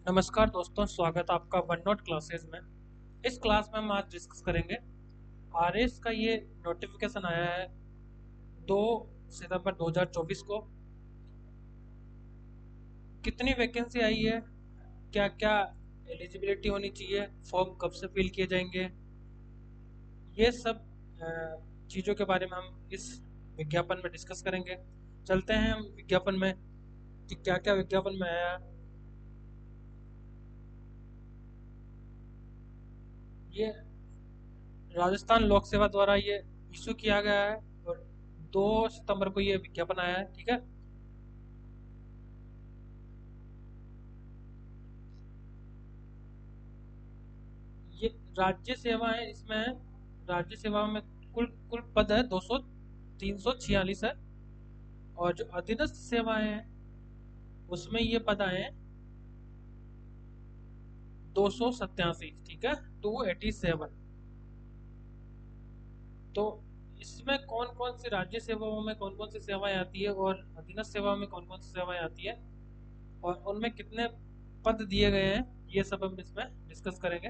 नमस्कार दोस्तों, स्वागत है आपका वन नोट क्लासेस में। इस क्लास में हम आज डिस्कस करेंगे आरएस का ये नोटिफिकेशन आया है 2 सितंबर 2024 को। कितनी वैकेंसी आई है, क्या क्या एलिजिबिलिटी होनी चाहिए, फॉर्म कब से फिल किए जाएंगे, ये सब चीज़ों के बारे में हम इस विज्ञापन में डिस्कस करेंगे। चलते हैं हम विज्ञापन में कि क्या क्या विज्ञापन में आया। ये राजस्थान लोक सेवा द्वारा ये इशू किया गया है और 2 सितंबर को ये विज्ञापन आया है। ठीक है, ये राज्य सेवा है। इसमें राज्य सेवा में कुल कुल पद है 200 346 है। और जो अधीनस्थ सेवाएं हैं उसमें ये पद आए हैं 287। ठीक है, 287। तो इसमें कौन कौन सी राज्य सेवाओं में कौन कौन सी सेवाएं आती है और अधीनस्थ सेवाओं में कौन कौन सी सेवाएं आती है और उनमें कितने पद दिए गए हैं, ये सब हम इसमें डिस्कस करेंगे।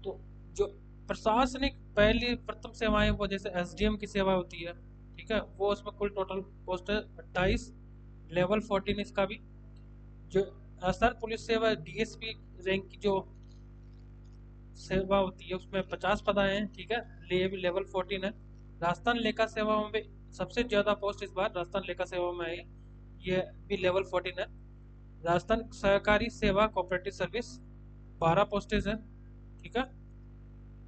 तो जो प्रशासनिक पहली प्रथम सेवाएं वो जैसे एसडीएम की सेवा होती है, ठीक है, वो उसमें कुल टोटल पोस्ट है 28, लेवल 14 इसका भी। जो राजस्थान पुलिस सेवा डीएसपी रैंक की जो सेवा होती है उसमें 50 पद आए हैं। ठीक है, ये भी लेवल 14 है। राजस्थान लेखा सेवाओं में सबसे ज्यादा पोस्ट इस बार राजस्थान लेखा सेवा में आई, ये भी लेवल 14 है। राजस्थान सहकारी सेवा कोऑपरेटिव सर्विस 12 पोस्टेज है। ठीक है,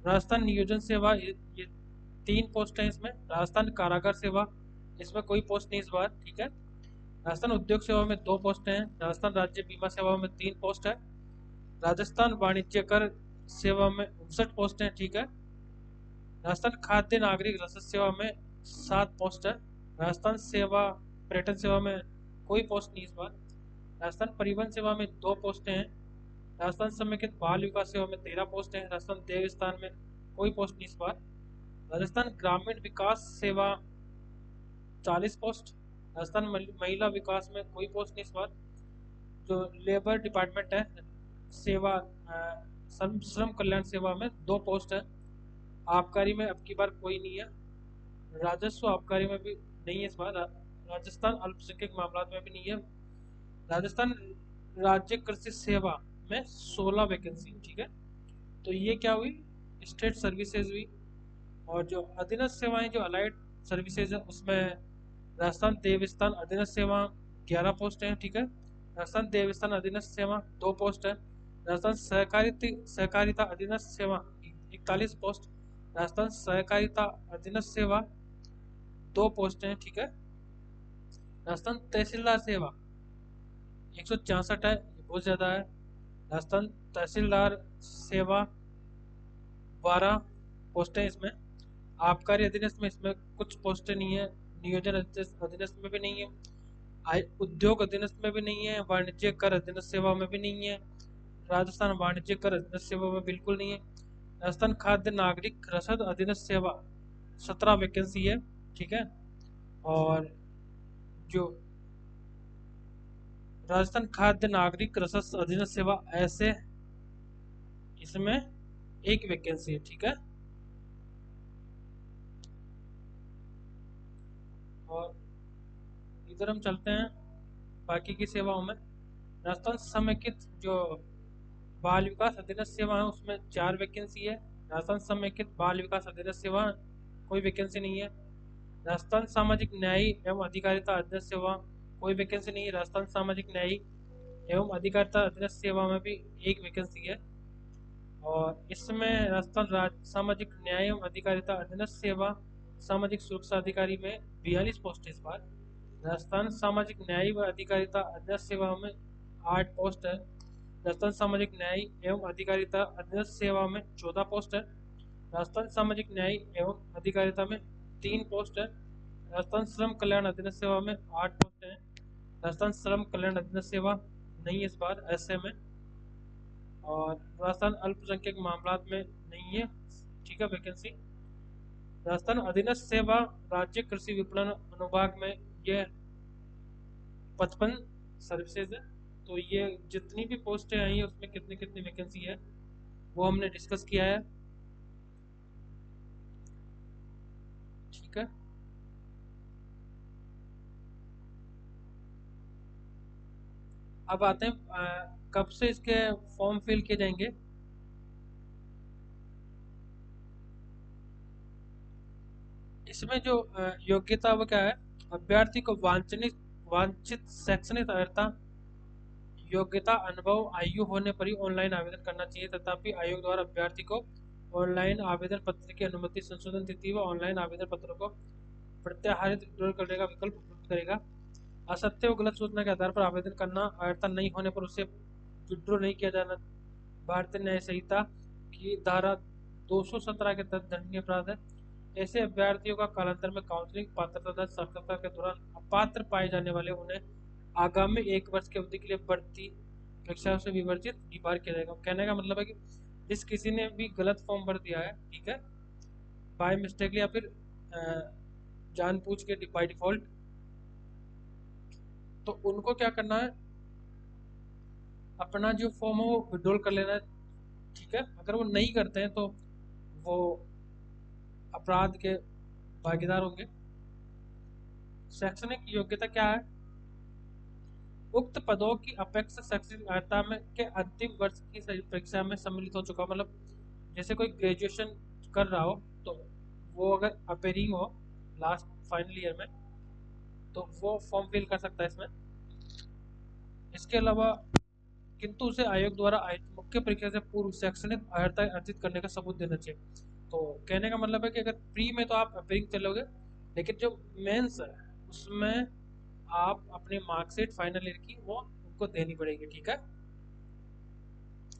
राजस्थान नियोजन सेवा ये 3 पोस्ट है इसमें। राजस्थान कारागार सेवा, इसमें कोई पोस्ट नहीं इस बार। ठीक है, राजस्थान उद्योग सेवा में 2 पोस्ट हैं। राजस्थान राज्य बीमा सेवा में 3 पोस्ट है। राजस्थान वाणिज्य कर सेवा में 59 पोस्ट हैं। ठीक है, राजस्थान खाद्य नागरिक रसद सेवा में 7 पोस्ट है। राजस्थान सेवा पर्यटन सेवा में कोई पोस्ट नहीं इस बार। राजस्थान परिवहन सेवा में 2 पोस्टें हैं। राजस्थान समेकित बाल विकास सेवा में 13 पोस्ट हैं। राजस्थान देवस्थान में कोई पोस्ट नहीं इस बार। राजस्थान ग्रामीण विकास सेवा 40 पोस्ट। राजस्थान महिला विकास में कोई पोस्ट नहीं इस बार। जो लेबर डिपार्टमेंट है सेवा श्रम कल्याण सेवा में 2 पोस्ट है। आबकारी में अब की बार कोई नहीं है। राजस्व आबकारी में भी नहीं है इस बार। राजस्थान अल्पसंख्यक मामला में भी नहीं है। राजस्थान राज्य कृषि सेवा में 16 वैकेंसी। ठीक है, तो ये क्या हुई, स्टेट सर्विसेज हुई। और जो अधीनस्थ सेवाएं जो अलाइड सर्विसेज है उसमें राजस्थान देवस्थान अधीनस्थ सेवा 11 पोस्ट हैं। ठीक है, राजस्थान देवस्थान अधीनस्थ सेवा 2 पोस्ट है। राजस्थान सहकारिता अधीनस्थ सेवा 41 पोस्ट। राजस्थान सहकारिता अधीनस्थ सेवा 2 पोस्ट हैं। ठीक है, राजस्थान तहसीलदार सेवा 166 है, ये बहुत ज़्यादा है। राजस्थान तहसीलदार सेवा 12 पोस्टें इसमें। आबकारी अधीनस्थ में इसमें कुछ पोस्टें नहीं है। नियोजन अधीनस्थ में भी नहीं है। उद्योग अधीनस्थ में भी नहीं है। वाणिज्य कर अधीनस्थ सेवा में भी नहीं है। राजस्थान वाणिज्य कर अधीनस्थ सेवा में बिल्कुल नहीं है। राजस्थान खाद्य नागरिक रसद अधीनस्थ सेवा 17 वैकेंसी है। ठीक है, और जो राजस्थान खाद्य नागरिक रसद अधीनस्थ सेवा ऐसे इसमें 1 वैकेंसी है। ठीक है, और इधर हम चलते हैं बाकी की सेवाओं में। राजस्थान समेकित जो बाल विकास अधीनस्थ सेवा है उसमें 4 वैकेंसी है। राजस्थान समेकित बाल विकास अधीनस्थ सेवा कोई वैकेंसी नहीं है। राजस्थान सामाजिक न्याय एवं अधिकारिता अधीनस्थ सेवा कोई वैकेंसी नहीं है। राजस्थान सामाजिक न्याय एवं अधिकारिता अधीनस्थ सेवा में भी 1 वैकेंसी है। और इसमें राजस्थान सामाजिक न्याय एवं अधिकारिता अधीनस्थ सेवा सामाजिक सुरक्षा अधिकारी में 42 पोस्ट है इस बार। राजस्थान सामाजिक न्याय व अधिकारिता अधीनस्थ सेवा में 8 पोस्ट है। राजस्थान सामाजिक न्याय एवं अधिकारिता अधीनस्थ सेवा में 14 पोस्ट है। राजस्थान सामाजिक न्याय एवं अधिकारिता में 3 पोस्ट है। राजस्थान श्रम कल्याण अधीनस्थ सेवा में 8 पोस्ट है। राजस्थान श्रम कल्याण अधीनस्थ सेवा नहीं इस बार ऐसे में। और राजस्थान अल्पसंख्यक मामला में नहीं है। ठीक है, वैकेंसी। राजस्थान अधीनस्थ सेवा राज्य कृषि विपणन अनुभाग में ये 55 सर्विसेज है। तो ये जितनी भी पोस्टें आई हैं उसमें कितनी कितनी वैकेंसी है वो हमने डिस्कस किया है, ठीक है। अब आते हैं कब से इसके फॉर्म फिल किए जाएंगे। इसमें जो योग्यता वो क्या है, अभ्यर्थी को वांछित शैक्षणिक अर्हता, योग्यता, अनुभव, आयु होने पर ही ऑनलाइन आवेदन करना चाहिए। तथापि आयोग द्वारा अभ्यर्थी को ऑनलाइन आवेदन पत्र की अनुमति, संशोधन तिथि व ऑनलाइन आवेदन पत्रों को प्रत्याहारित विड्रॉल करने का विकल्प उपलब्ध करेगा। असत्य व गलत सूचना के आधार पर आवेदन करना, अर्हता नहीं होने पर उसे विड्रॉ नहीं किया जाना भारतीय न्याय संहिता की धारा 217 के तहत दंडनीय अपराध है। ऐसे अभ्यर्थियों का कालांतर में काउंसलिंग, पात्रता साक्षरता के दौरान अपात्र पाए जाने वाले उन्हें आगामी 1 वर्ष की अवधि के लिए बढ़ती परीक्षाओं से विवर्जित डिबार किया जाएगा। कहने का मतलब है कि जिस किसी ने भी गलत फॉर्म भर दिया है, ठीक है, बाय मिस्टेक या फिर जानबूझ के बाय डिफॉल्ट, तो उनको क्या करना है, अपना जो फॉर्म है वो विड्रॉल कर लेना है, ठीक है। अगर वो नहीं करते हैं तो वो अपराध के भागीदार होंगे। शैक्षणिक योग्यता क्या है, उक्त पदों की अपेक्षा शैक्षणिक अर्हता में के अंतिम वर्ष की परीक्षा में सम्मिलित हो चुका, मतलब जैसे कोई ग्रेजुएशन कर रहा हो तो वो अगर अपेयरिंग हो लास्ट फाइनल ईयर में तो वो फॉर्म फिल कर सकता है इसमें। इसके अलावा किंतु उसे आयोग द्वारा मुख्य परीक्षा से पूर्व शैक्षणिक अर्हता अर्जित करने का सबूत देना चाहिए। तो कहने का मतलब है कि अगर प्री में तो आप अपेयरिंग चलोगे, लेकिन जो मेंस है उसमें आप अपनी मार्कशीट फाइनल ईयर की वो उनको देनी पड़ेगी, ठीक है,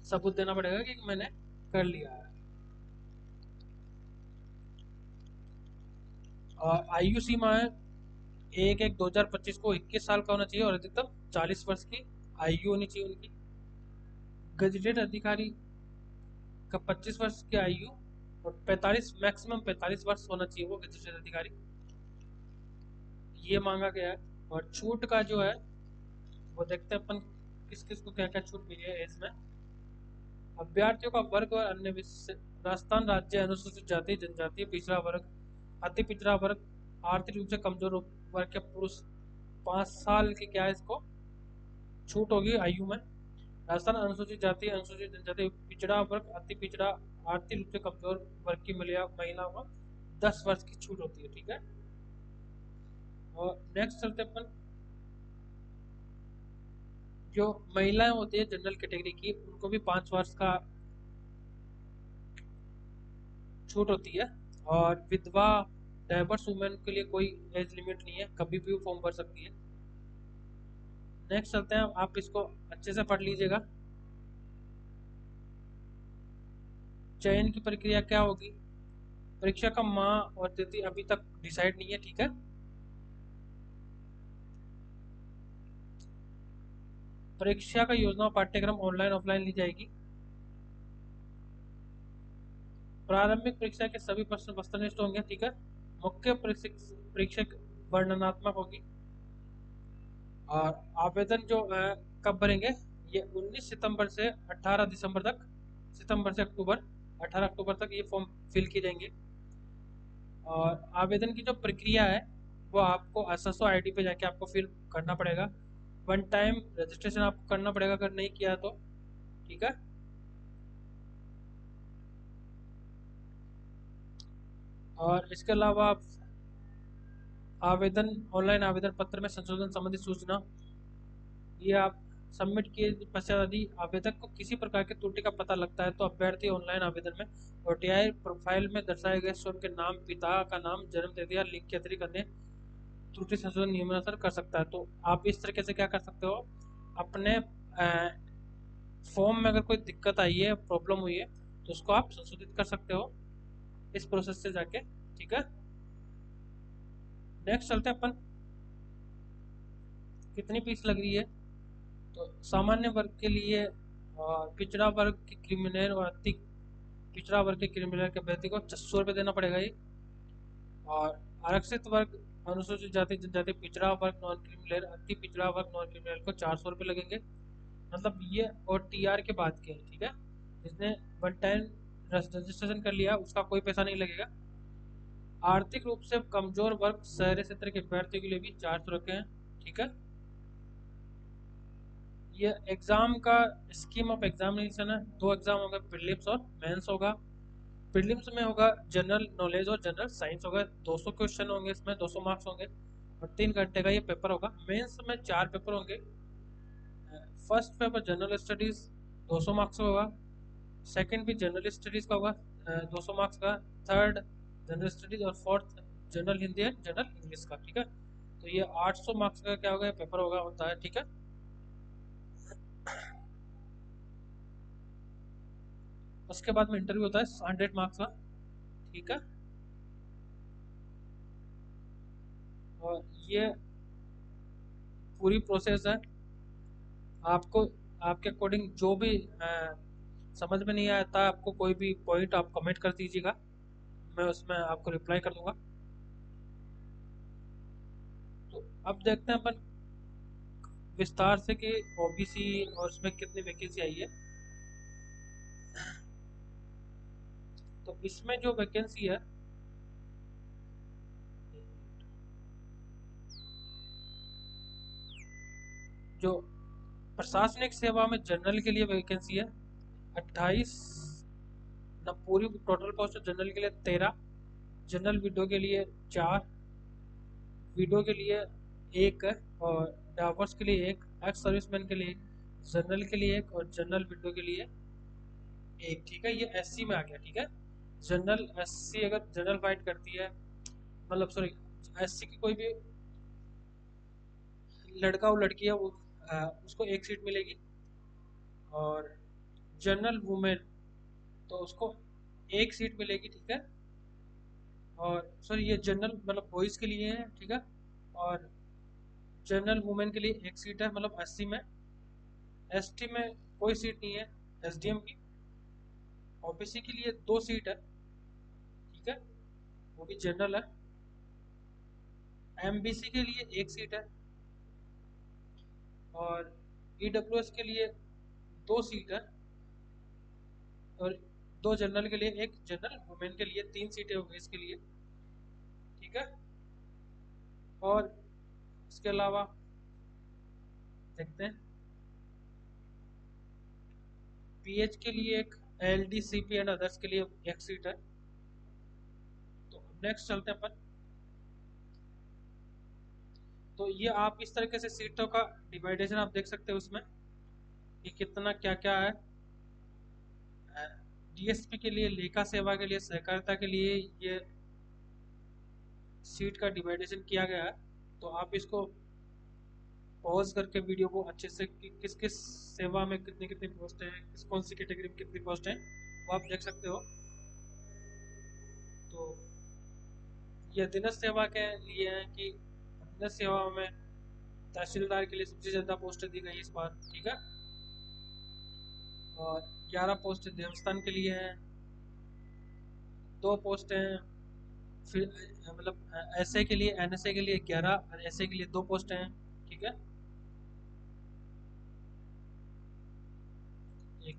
सबूत देना पड़ेगा कि मैंने कर लिया है। और आयु सीमा है 1/1/2025 को 21 साल का होना चाहिए और अधिकतम 40 वर्ष की आयु होनी चाहिए उनकी। गजेटेड अधिकारी का 25 वर्ष की आयु और 45 मैक्सिमम 45 वर्ष होना चाहिए वो गजेटेड अधिकारी, ये मांगा गया है। और छूट का जो है वो देखते हैं अपन किस किस को क्या क्या छूट मिली है इसमें। अभ्यर्थियों का वर्ग और अन्य राजस्थान राज्य अनुसूचित जाति जनजाति पिछड़ा वर्ग, अति पिछड़ा वर्ग, आर्थिक रूप से कमजोर वर्ग के पुरुष 5 साल की क्या है इसको छूट होगी आयु में। राजस्थान अनुसूचित जाति, अनुसूचित जनजाति, पिछड़ा वर्ग, अति पिछड़ा, आर्थिक रूप से कमजोर वर्ग की महिलाओं को 10 वर्ष की छूट होती है, ठीक है। और नेक्स्ट चलते अपन, जो महिलाएं होती है जनरल कैटेगरी की उनको भी 5 वर्ष का छूट होती है। और विधवा डाइवर्स वुमेन के लिए कोई एज लिमिट नहीं है, कभी भी वो फॉर्म भर सकती है। नेक्स्ट चलते हैं, आप इसको अच्छे से पढ़ लीजिएगा। चयन की प्रक्रिया क्या होगी, परीक्षा का माह और तिथि अभी तक डिसाइड नहीं है, ठीक है। परीक्षा का योजना पाठ्यक्रम ऑनलाइन ऑफलाइन ली जाएगी। प्रारंभिक परीक्षा के सभी प्रश्न वस्तुनिष्ठ होंगे, ठीक है। मुख्य परीक्षा वर्णनात्मक होगी। और आवेदन जो कब भरेंगे, ये 19 सितंबर से 18 दिसंबर तक, सितंबर से अक्टूबर, 18 अक्टूबर तक ये फॉर्म फिल किए जाएंगे। और आवेदन की जो प्रक्रिया है वो आपको एसएसओ आईडी पे जाके आपको फिल करना पड़ेगा। 1 टाइम रजिस्ट्रेशन आपको करना पड़ेगा अगर नहीं किया तो, ठीक है। और इसके अलावा आप आवेदन ऑनलाइन आवेदन पत्र में संशोधन संबंधी सूचना ये आप सबमिट किए पश्चात यदि आवेदक को किसी प्रकार की त्रुटि का पता लगता है तो अभ्यर्थी ऑनलाइन आवेदन में ओटीआई प्रोफाइल में दर्शाए गए स्वयं के नाम, पिता का नाम, जन्म तिथि या लिंग के अतिरिक्त अन्य त्रुटि संशोधन नियमानुसार कर सकता है। तो आप इस तरीके से क्या कर सकते हो, अपने फॉर्म में अगर कोई दिक्कत आई है, प्रॉब्लम हुई है, तो उसको आप संशोधित कर सकते हो इस प्रोसेस से जाके, ठीक है। नेक्स्ट चलते हैं अपन, कितनी फीस लग रही है। तो सामान्य वर्ग के लिए पिछड़ा वर्ग के क्रिमिनल और अति पिछड़ा वर्ग के क्रिमिनल के अभ्यर्थी को 600 रुपये देना पड़ेगा ये। और आरक्षित वर्ग, अनुसूचित जाति जनजाति, पिछड़ा वर्ग नॉन क्रिमिनल, अति पिछड़ा वर्ग नॉन क्रिमिनल को 400 रुपये लगेंगे। मतलब ये और टीआर के बाद के, ठीक है। जिसने वन टाइम रजिस्ट्रेशन कर लिया उसका कोई पैसा नहीं लगेगा। आर्थिक रूप से कमजोर वर्ग शहरी क्षेत्र के अभ्यर्थियों के लिए भी चार्ज रखे हैं, ठीक है। ये एग्जाम का स्कीम ऑफ एग्जामिनेशन है, दो एग्जाम होगा, प्रीलिम्स और मेंस होगा। प्रीलिम्स में होगा जनरल नॉलेज और जनरल साइंस होगा, 200 क्वेश्चन होंगे इसमें, 200 मार्क्स होंगे और 3 घंटे का ये पेपर होगा। मेंस में 4 पेपर होंगे। First paper general studies 200 marks का होगा, सेकंड भी जनरल स्टडीज का होगा 200 मार्क्स का, थर्ड जनरल स्टडीज और fourth general Hindi and general English का, ठीक है। तो ये 800 मार्क्स का क्या होगा पेपर होगा, होता है, ठीक है। उसके बाद में इंटरव्यू होता है 100 मार्क्स का, ठीक है। और ये पूरी प्रोसेस है। आपको आपके अकॉर्डिंग जो भी समझ में नहीं आता, आपको कोई भी पॉइंट आप कमेंट कर दीजिएगा, मैं उसमें आपको रिप्लाई कर दूंगा। तो अब देखते हैं अपन विस्तार से कि ओबीसी और उसमें कितनी वैकेंसी आई है। तो इसमें जो वैकेंसी है, जो प्रशासनिक सेवा में जनरल के लिए वैकेंसी है 28, ना पूरी टोटल पोस्ट जनरल के लिए 13, जनरल विडो के लिए 4, विडो के लिए 1 है, और डावर्स के लिए 1, एक्स सर्विसमैन के लिए 1, जनरल के लिए 1 और जनरल विडो के लिए 1, ठीक है। ये एससी में आ गया, ठीक है। जनरल एससी अगर जनरल फाइट करती है, मतलब सॉरी, एससी की कोई भी लड़का और लड़की है वो उसको 1 सीट मिलेगी। और जनरल वुमेन तो उसको 1 सीट मिलेगी, ठीक है। और सॉरी, ये जनरल मतलब बॉयज़ के लिए है, ठीक है। और जनरल वुमेन के लिए 1 सीट है, मतलब 80 में। एसटी में कोई सीट नहीं है एसडीएम की। ओबीसी के लिए 2 सीट है, ठीक है, वो भी जनरल है। एमबीसी के लिए 1 सीट है, और ईडब्ल्यूएस के लिए 2 सीट है, और 2 जनरल के लिए, 1 जनरल वुमेन के लिए, 3 सीटें होंगी इसके लिए, ठीक है। और इसके अलावा देखते हैं पीएच के लिए 1, एलडी सीपी एंड अदर्स के लिए 1 सीट है। तो नेक्स्ट चलते हैं अपन। तो ये आप इस तरीके से सीटों का डिवाइडेशन आप देख सकते हो उसमें कि कितना क्या क्या है। डीएसपी के लिए, लेखा सेवा के लिए, सहकारिता के लिए ये सीट का डिवाइडेशन किया गया है। तो आप इसको पॉज करके वीडियो को अच्छे से कि किस किस सेवा में कितनी कितनी पोस्ट है, किस कौन सी कैटेगरी में कितनी पोस्ट है, वो आप देख सकते हो। तो ये अधीनस्थ सेवा के लिए है कि अधीनस्थ सेवा में तहसीलदार के लिए सबसे ज़्यादा पोस्ट दी गई इस बार, ठीक है। और 11 पोस्ट देवस्थान के लिए है, 2 पोस्ट हैं। फिर मतलब एसए के लिए, एनएसए के लिए 11 और एसए के लिए 2 पोस्ट हैं, ठीक है। एक,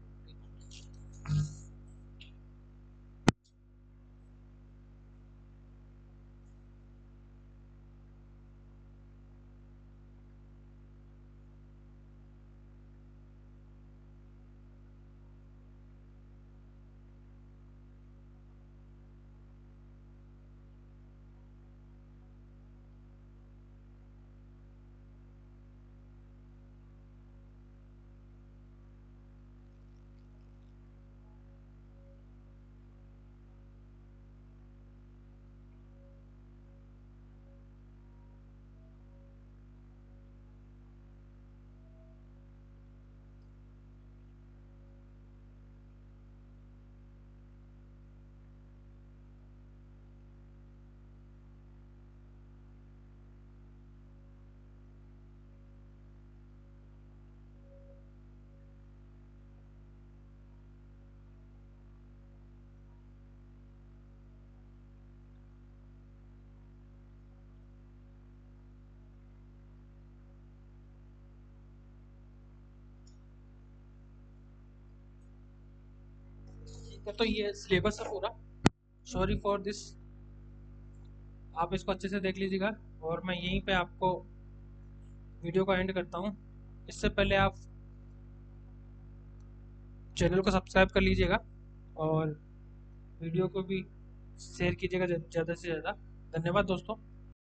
ठीक है, तो ये सिलेबस है पूरा। सॉरी फॉर दिस, आप इसको अच्छे से देख लीजिएगा और मैं यहीं पे आपको वीडियो को एंड करता हूँ। इससे पहले आप चैनल को सब्सक्राइब कर लीजिएगा और वीडियो को भी शेयर कीजिएगा ज़्यादा से ज़्यादा। धन्यवाद दोस्तों।